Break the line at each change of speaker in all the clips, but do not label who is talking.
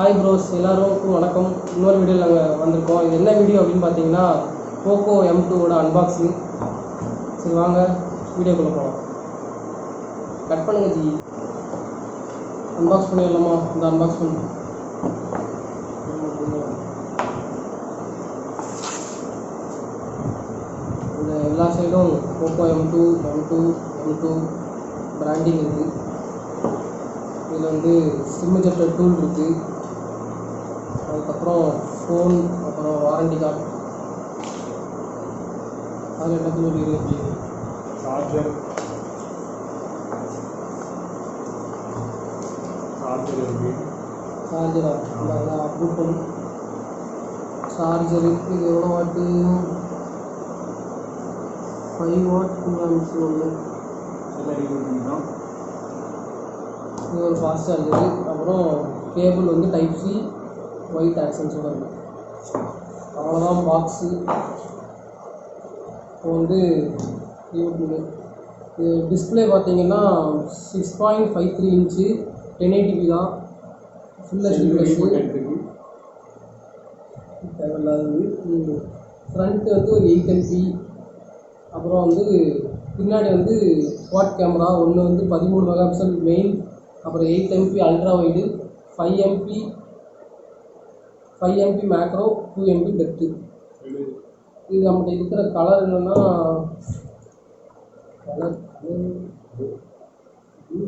Hi bros, எல்லாருக்கும் வணக்கம். இன்னொரு வீடியோவில் நாங்கள் வந்திருக்கோம். இது என்ன வீடியோ அப்படின்னு பார்த்தீங்கன்னா போக்கோ M2 அன்பாக்சிங். சரி வாங்க வீடியோக்குள்ளே போகலாம். கட் பண்ணுங்க ஜி. அன்பாக்ஸ் பண்ணிடலாமா? இந்த அன்பாக்ஸ் பண்ணு. இந்த எல்லா சைடும் போக்கோ M2 பிராண்டிங் இருக்குது. இதில் வந்து சிம் எஜெக்டர் டூல் இருக்குது. அதுக்கப்புறம் ஃபோன், அப்புறம் வாரண்டி கார்டு, அதில் என்ன சொல்லி இருக்கு,
சார்ஜரா
அப்ரூவ் பண்ணும். சார்ஜரு இது எவ்வளோ வாட்டு? 5 வாட் ஒன்று. இது ஒரு ஃபாஸ்ட் சார்ஜரு. அப்புறம் கேபிள் வந்து டைப் சி ஒயிட் ஆக்சன்ஸோட இருக்கும். அவ்வளோதான் பாக்ஸு. இப்போ வந்து இது டிஸ்பிளே பார்த்தீங்கன்னா 6.53 இன்ச்சு 1080p தான். ஃபுல் HD ப்ளஸ்ஸு தேவையில்லாதது. ஃப்ரண்ட்டு வந்து ஒரு 8MP. அப்புறம் வந்து பின்னாடி வந்து குவாட் கேமரா ஒன்று வந்து 13 மெகாபிக்சல் மெயின், அப்புறம் 8MP ultra wide, 5MP macro, 2MP depth. இது நம்மகிட்ட இருக்கிற கலர் என்னென்னா கலர் ப்ளூ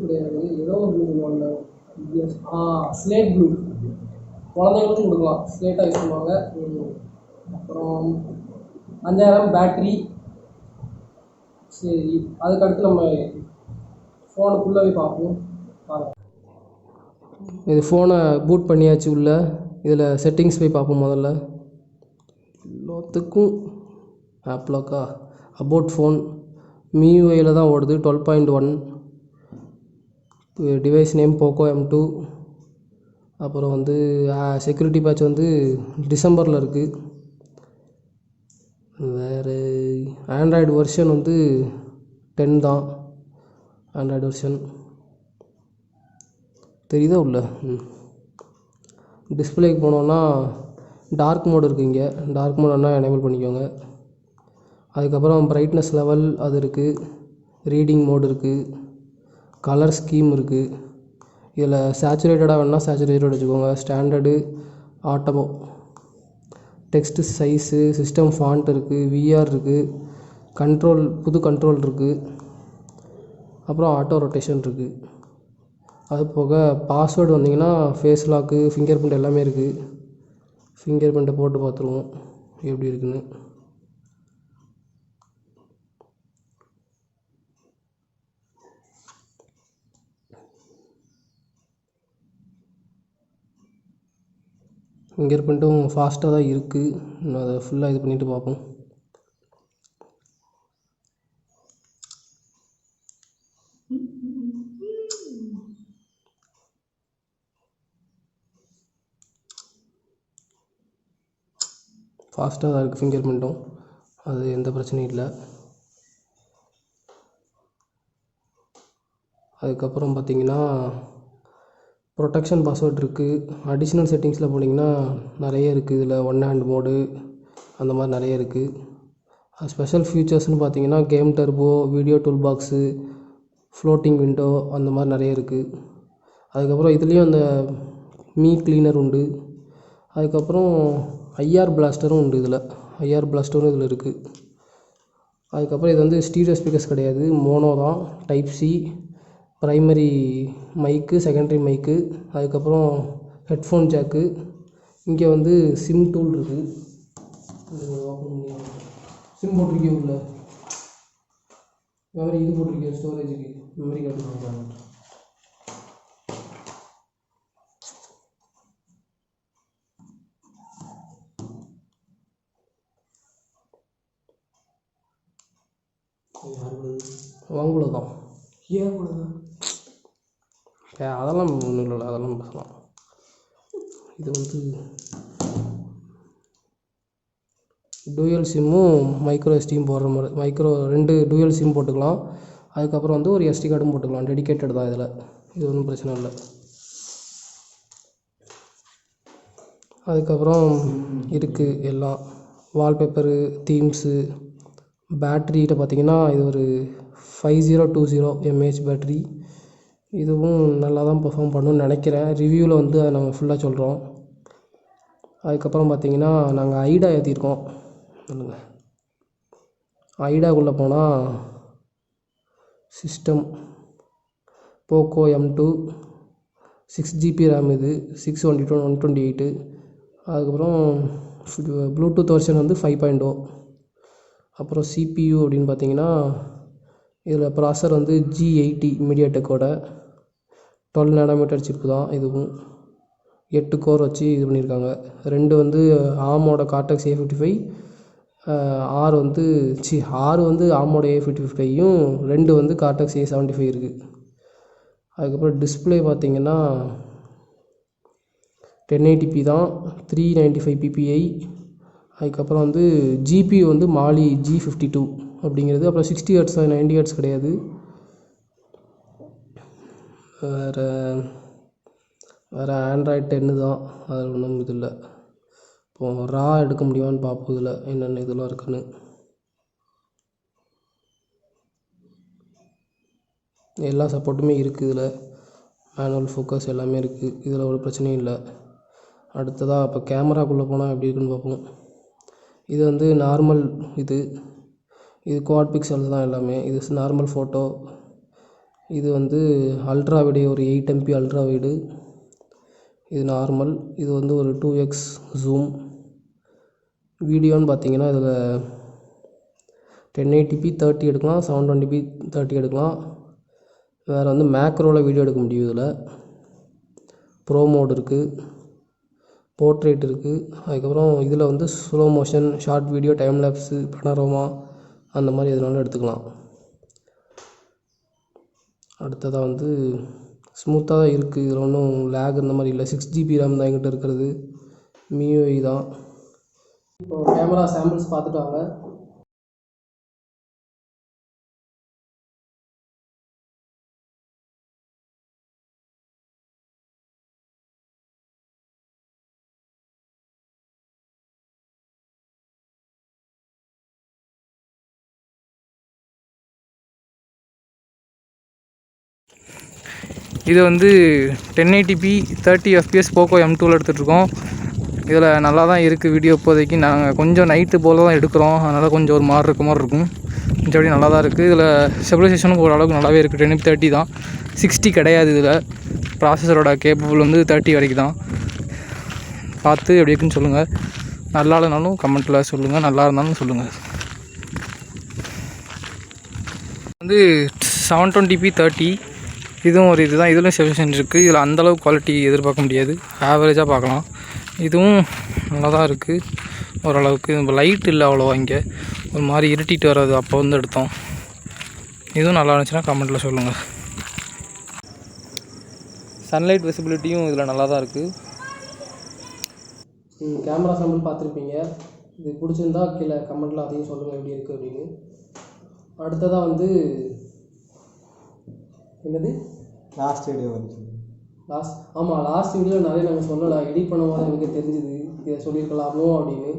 கிடையாது, ஏதோ ஒரு ப்ளூ சொல்லுவாங்க. Slate blue. குழந்தைங்களுக்கும் கொடுக்கலாம், ஸ்லேட்டாக யூஸ் பண்ணுவாங்க. அப்புறம் 5000 பேட்ரி. சரி, அதுக்கடுத்து நம்ம ஃபோனுக்குள்ளே பார்ப்போம். இது ஃபோனை பூட் பண்ணியாச்சு. உள்ள இதில் செட்டிங்ஸ் போய் பார்ப்போம். முதல்ல எல்லாத்துக்கும் ஆப்லாக்கா அபவுட் ஃபோன் MIUIயில் தான் ஓடுது. 12.1. Device name POCO M2. அப்புறம் வந்து செக்யூரிட்டி பேட்ச் வந்து டிசம்பரில் இருக்குது. வேறு ஆண்ட்ராய்டு வெர்ஷன் வந்து 10 தான். ஆண்ட்ராய்டு வெர்ஷன் தெரியுதா உள்ள? டிஸ்பிளேக்கு போனோன்னா டார்க் மோட் இருக்குது. இங்கே டார்க் மோட்னா எனேபிள் பண்ணிக்கோங்க. அதுக்கப்புறம் பிரைட்னஸ் லெவல் அது இருக்குது. ரீடிங் மோட் இருக்குது. கலர் ஸ்கீம் இருக்குது. இதில் சேச்சுரேட்டடாக வேணால் சேச்சுரேட்டட் வச்சுக்கோங்க. Standard, auto, text size, system font இருக்குது, VR இருக்குது, கண்ட்ரோல் புது கண்ட்ரோல் இருக்குது, அப்புறம் ஆட்டோ ரொட்டேஷன் இருக்குது. அது போக பாஸ்வேர்டு வந்தீங்கன்னா ஃபேஸ் லாக்கு, ஃபிங்கர் பிரிண்ட் எல்லாமே இருக்குது. ஃபிங்கர் பிரிண்ட்டை போட்டு பார்த்துருவோம் எப்படி இருக்குன்னு. ஃபிங்கர் பிரிண்ட்டும் ஃபாஸ்ட்டாக தான் இருக்குது. இன்னும் அதை ஃபுல்லாக இது பண்ணிவிட்டு பார்ப்போம். ஃபாஸ்ட்டாக தான் இருக்குது ஃபிங்கர் பிரிண்ட்டும், அது எந்த பிரச்சனையும் இல்லை. அதுக்கப்புறம் பார்த்திங்கன்னா ப்ரொடெக்ஷன் பாஸ்வேர்ட் இருக்குது. அடிஷ்னல் செட்டிங்ஸில் போனீங்கன்னா நிறைய இருக்குது. இதில் ஒன் ஹேண்ட் மோடு அந்த மாதிரி நிறைய இருக்குது. ஸ்பெஷல் ஃபீச்சர்ஸ்னு பார்த்தீங்கன்னா game turbo, video tool box, floating window அந்த மாதிரி நிறைய இருக்குது. அதுக்கப்புறம் இதுலேயும் அந்த மீ கிளீனர் உண்டு. அதுக்கப்புறம் IR பிளாஸ்டரும் உண்டு. இதில் IR பிளாஸ்டரும் இதில் இருக்குது. அதுக்கப்புறம் இது வந்து ஸ்டீரியோ ஸ்பீக்கர்ஸ் கிடையாது, மோனோ தான். டைப் சி, ப்ரைமரி மைக்கு, செகண்டரி மைக்கு, அதுக்கப்புறம் ஹெட்ஃபோன் ஜாக்கு. இங்கே வந்து சிம் டூல் இருக்குது. சிம் போட்டிருக்கேன். உள்ள மெமரி இது போட்டிருக்கேன், ஸ்டோரேஜுக்கு மெமரி கார்டு வாங்க. வாங்குள்ள தான் அதெல்லாம் ஒன்றும் இல்லை, அதெல்லாம் பேசலாம். இது வந்து டூயல் சிம்மும் மைக்ரோ எஸ்டியும் போடுற மாதிரி 2 டூயல் சிம் போட்டுக்கலாம். அதுக்கப்புறம் வந்து ஒரு SD கார்டும் போட்டுக்கலாம். டெடிக்கேட்டட் தான் இதில், இது ஒன்றும் பிரச்சனை இல்லை. அதுக்கப்புறம் இருக்குது எல்லாம் வால்பேப்பரு, தீம்ஸு. பேட்ரியில் பார்த்திங்கன்னா இது ஒரு 5020 mAh பேட்ரி. இதுவும் நல்லா தான் பெர்ஃபார்ம் பண்ணுன்னு நினைக்கிறேன். ரிவ்யூவில் வந்து அதை நாங்கள் ஃபுல்லாக சொல்கிறோம். அதுக்கப்புறம் பார்த்திங்கன்னா நாங்கள் ஐடா ஏற்றிருக்கோம். சொல்லுங்கள். ஐடாக்குள்ளே போனால் system POCO M2 6GB RAM, இது 622 128. அதுக்கப்புறம் ப்ளூடூத் வெர்ஷன் வந்து 5.0. அப்புறம் CPU அப்படின்னு பார்த்தீங்கன்னா இதில் ப்ராசர் வந்து G80 மீடியாடெக்கோட 12 நானோமீட்டர் சிப்பு தான். இதுவும் 8 கோர் வச்சு இது பண்ணியிருக்காங்க. 2 வந்து ஆமோட கார்டெக்ஸ் A55, 6 வந்து 6 வந்து ஆமோட A55யும் 2 வந்து கார்டெக்ஸ் A75 இருக்குது. அதுக்கப்புறம் டிஸ்பிளே பார்த்திங்கன்னா 1080p தான், 395 ppi. அதுக்கப்புறம் வந்து GPU வந்து மாலி G52 அப்படிங்கிறது. அப்புறம் 60 Hz 90 Hz கிடையாது. வேறு ஆண்ட்ராய்ட் 10 தான், அது ஒன்றும் இது இல்லை. இப்போது ரா எடுக்க முடியுமான்னு பார்ப்போம் இதில் என்னென்ன இதெல்லாம் இருக்குன்னு. எல்லா சப்போர்ட்டுமே இருக்குது இதில். மேனுவல் ஃபோக்கஸ் எல்லாமே இருக்குது, இதில் ஒரு பிரச்சனையும் இல்லை. அடுத்ததாக இப்போ கேமராக்குள்ளே போனால் எப்படி இருக்குன்னு பார்ப்போம். இது வந்து நார்மல், இது குவாட் பிக்சல் தான் எல்லாமே. இது நார்மல் ஃபோட்டோ. இது வந்து அல்ட்ரா வைடு, ஒரு 8 MP அல்ட்ரா வைடு. இது நார்மல். இது வந்து ஒரு 2x ஜூம். வீடியோன்னு பார்த்தீங்கன்னா இதில் 1080p 30 எடுக்கலாம், 720p 30 எடுக்கலாம். வேறு வந்து மேக்ரோவில் வீடியோ எடுக்க முடியும். இதில் ப்ரோ மோட் இருக்குது, போர்ட்ரேட் இருக்குது. அதுக்கப்புறம் இதில் வந்து slow motion, short video, time lapse, panorama அந்த மாதிரி எதுனாலும் எடுத்துக்கலாம். அடுத்ததாக வந்து ஸ்மூத்தாக தான் இருக்குது, இதில் ஒன்றும் லேக் இந்த மாதிரி இல்லை. 6GB ரேம் தான் எங்கிட்ட இருக்கிறது, MIUI தான். இப்போது கேமரா சாம்பிள்ஸ் பார்த்துட்டு வாங்க.
இது வந்து 1080p 30 fps POCO M2வில் எடுத்துகிட்ருக்கோம். இதில் நல்லா தான் இருக்குது வீடியோ. இப்போதைக்கு நாங்கள் கொஞ்சம் நைட்டு போல் தான் எடுக்கிறோம், அதனால் கொஞ்சம் ஒரு மாதிரி இருக்கும். மற்றபடி நல்லா தான் இருக்குது. இதில் ஸ்டெபிலைசேஷனும் ஓரளவுக்கு நல்லாவே இருக்குது. 1030 தான், 60 கிடையாது. இதில் ப்ராசஸரோட கேப்பபிள் வந்து 30 வரைக்கும் தான். பார்த்து எப்படி இருக்குன்னு சொல்லுங்கள். நல்லா இல்லைனாலும் கமெண்ட்டில் சொல்லுங்கள், நல்லா இருந்தாலும் சொல்லுங்கள். வந்து 720p 30, இதுவும் ஒரு இது தான். இதிலும் ஸ்டெபிலைசேஷன் இருக்குது. இதில் அந்தளவுக்கு குவாலிட்டி எதிர்பார்க்க முடியாது, ஆவரேஜாக பார்க்கலாம். இதுவும் நல்லா தான் இருக்குது ஓரளவுக்கு. நம்ம லைட் இல்லை அவ்வளோவா, இங்கே ஒரு மாதிரி இருட்டிட்டு வர்றது, அப்போ வந்து எடுத்தோம். இதுவும் நல்லா இருந்துச்சுன்னா கமெண்ட்டில் சொல்லுங்கள். சன்லைட் விசிபிலிட்டியும் இதில் நல்லா தான் இருக்குது.
கேமரா சாம்பிள் பார்த்துருப்பீங்க. இது பிடிச்சிருந்தா கீழே கமெண்ட்டில் அதையும் சொல்லுங்கள் எப்படி இருக்குது அப்படின்னு. அடுத்ததாக வந்து என்னது
லாஸ்ட் வீடியோ வந்து
லாஸ்ட் வீடியோவில் நிறைய நாங்கள் சொல்லலாம். எடிட் பண்ணும்போது எனக்கு தெரிஞ்சுது இதை சொல்லியிருக்கலாமோ அப்படின்னு.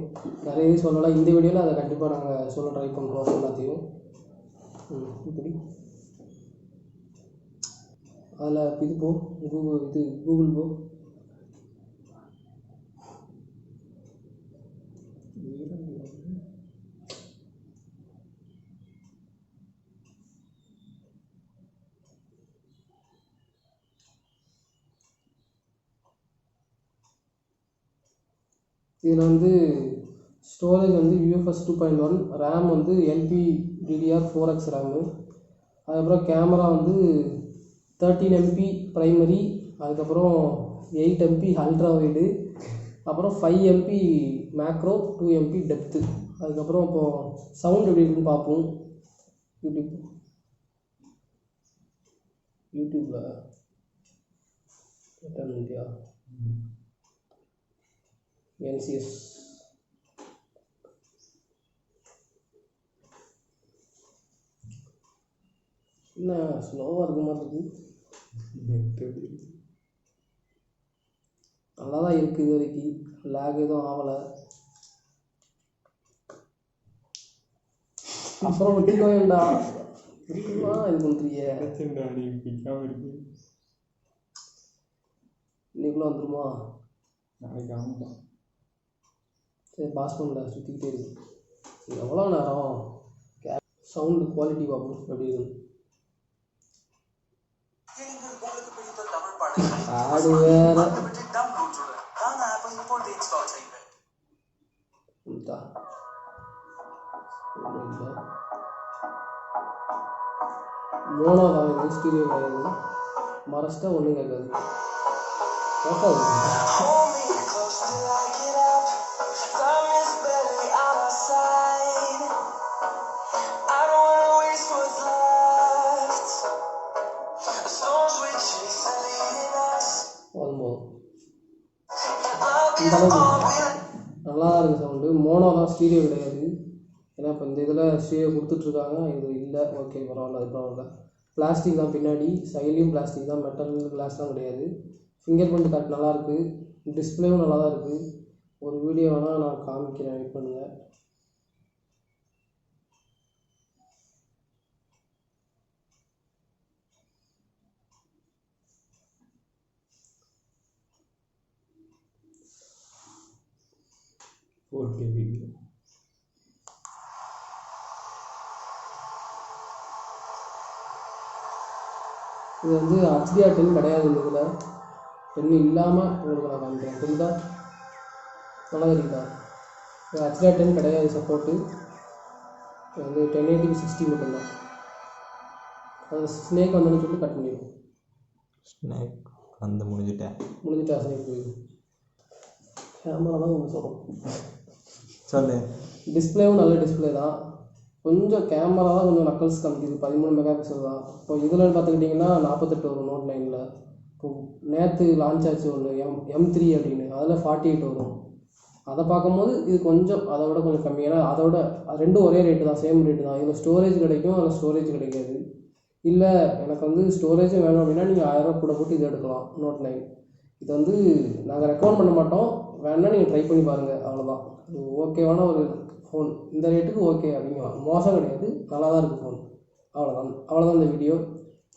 நிறைய இது சொல்லலாம். இந்த வீடியோவில் அதை கண்டிப்பாக நாங்கள் சொல்ல ட்ரை பண்ணுறோம் எல்லாத்தையும். இப்படி அதில் இது போ கூகுள் போ. இதில் வந்து ஸ்டோரேஜ் வந்து UFS 2.1, ரேம் வந்து LPDDR4X ரேமு. அதுக்கப்புறம் கேமரா வந்து 13 MP ப்ரைமரி, அதுக்கப்புறம் 8 MP அல்ட்ரா வைடு, அப்புறம் 5 MP மேக்ரோ, 2 MP டெப்த்து. அதுக்கப்புறம் இப்போது சவுண்ட் எப்படி இருக்குன்னு பார்ப்போம். யூடியூப்பில் இந்தியா NCS என்ன ஸ்லோவாக இருக்க மாதிரி இருக்குது. நல்லா தான் இருக்குது இது வரைக்கும், லேக் எதுவும் ஆகலை. அப்புறம் விட்டுக்கோ வேண்டா விட்டுலாம் இது பண்ணுறீங்க. இன்னைக்குள்ள வந்துருமா?
நாளைக்கு ஆகும்.
சரி பாஸ் பண்ணல, சுற்றிக்கிட்டே இருக்கு. எவ்வளோ நேரம் சவுண்டு குவாலிட்டி பார்ப்போம் எப்படி இருக்கு. ஆடு வேற மோனோ தான் இது, ஸ்டீரியோ கிடையாது. மறைச்சிட்டா ஒன்றும் கேட்காது. நல்லா தான் இருக்குது சவுண்டு. மோனோ தான், ஸ்டீரியோ கிடையாது. ஏன்னா இப்போ இந்த இதில் ஸ்டீரியோ கொடுத்துட்ருக்காங்க, இது இல்லை. ஓகே பரவாயில்ல, அது பரவாயில்ல. பிளாஸ்டிக் தான், பின்னாடி சைட்லேயும் பிளாஸ்டிக் தான், மெட்டல் கிளாஸ்லாம் கிடையாது. ஃபிங்கர் பிரிண்ட் கரெக்ட் நல்லாயிருக்கு. டிஸ்பிளேவும் நல்லா தான் இருக்குது. ஒரு வீடியோ வேணால் நான் காமிக்கிறேன், வெயிட் பண்ணுங்கள்.
ஓகே வீடியோ
இது வந்து HDR 10 கிடையாது. இந்த இதில் 10 இல்லாமல் உங்களுக்கு நான் காமிக்கிறேன். புரியுதா? நல்லா தெரியுதா? இது HDR 10 கிடையாது சப்போர்ட்டு. இது வந்து 1080p 60 மட்டும்தான். அது ஸ்னேக் வந்தோன்னு சொல்லி கட் பண்ணிடும்.
ஸ்னேக் வந்து முடிஞ்சிட்டா
ஸ்னேக் போயிடுது. கேமரா தான் ஒன்று சொல்லும்.
சொல்லு.
டிஸ்பிளேவும் நல்ல டிஸ்பிளே தான். கொஞ்சம் கேமரா தான் கொஞ்சம் நக்கல்ஸ் காமிக்குது. 13 மெகா பிக்சல் தான். இப்போ இதில் பார்த்துக்கிட்டிங்கன்னா 48 வரும் Note 9ல். இப்போ நேற்று லான்ச் ஆச்சு ஒன்று M3 அப்படின்னு, அதில் 48 வரும். அதை பார்க்கும்போது இது கொஞ்சம் அதை விட கொஞ்சம் கம்மி. ஏன்னா அதோட ரெண்டும் ஒரே ரேட்டு தான், சேம் ரேட்டு தான். இதில் ஸ்டோரேஜ் கிடைக்கும், அதில் ஸ்டோரேஜ் கிடைக்காது. இல்லை எனக்கு வந்து ஸ்டோரேஜும் வேணும் அப்படின்னா நீங்கள் 1000 ரூபா கூட போட்டு இது எடுக்கலாம், Note 9. இது வந்து நாங்கள் ரெக்கமெண்ட் பண்ண மாட்டோம், வேணால் நீங்கள் ட்ரை பண்ணி பாருங்கள், அவ்வளோதான். இது ஓகேவான ஒரு ஃபோன், இந்த ரேட்டுக்கு ஓகே அப்படிங்கலாம். மோசம் கிடையாது, நல்லா தான் இருக்குது ஃபோன். அவ்வளோதான் இந்த வீடியோ.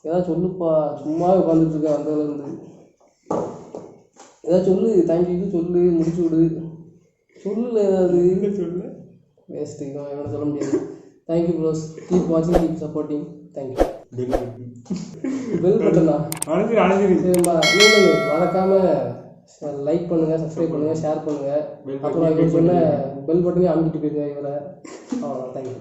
ஏதாவது சொல்லுப்பா, சும்மா உட்காந்துட்ருக்கேன் வந்ததுலேருந்து. ஏதாவது சொல்லு, தேங்க்யூ சொல்லு, முடிச்சு விடு. சொல்லு ஏதாவது
சொல்லு.
வேஸ்ட்டு, இதான் எவ்வளோ சொல்ல முடியாது. தேங்க்யூ ப்ரோஸ், கீப் வாட்சிங், கீப் சப்போர்ட்டிங். தேங்க்யூ. பெல் பட்டனா சரிம்மா, நீங்கள் மறக்காமல் லைக் பண்ணுங்கள், சப்ஸ்கிரைப் பண்ணுங்கள், ஷேர் பண்ணுங்கள். அப்புறம் இவர் சொன்ன பெல் பட்டனே அமுக்கிட்டு போயிருங்க இவரை. அவ்வளோதான், தேங்க்யூ.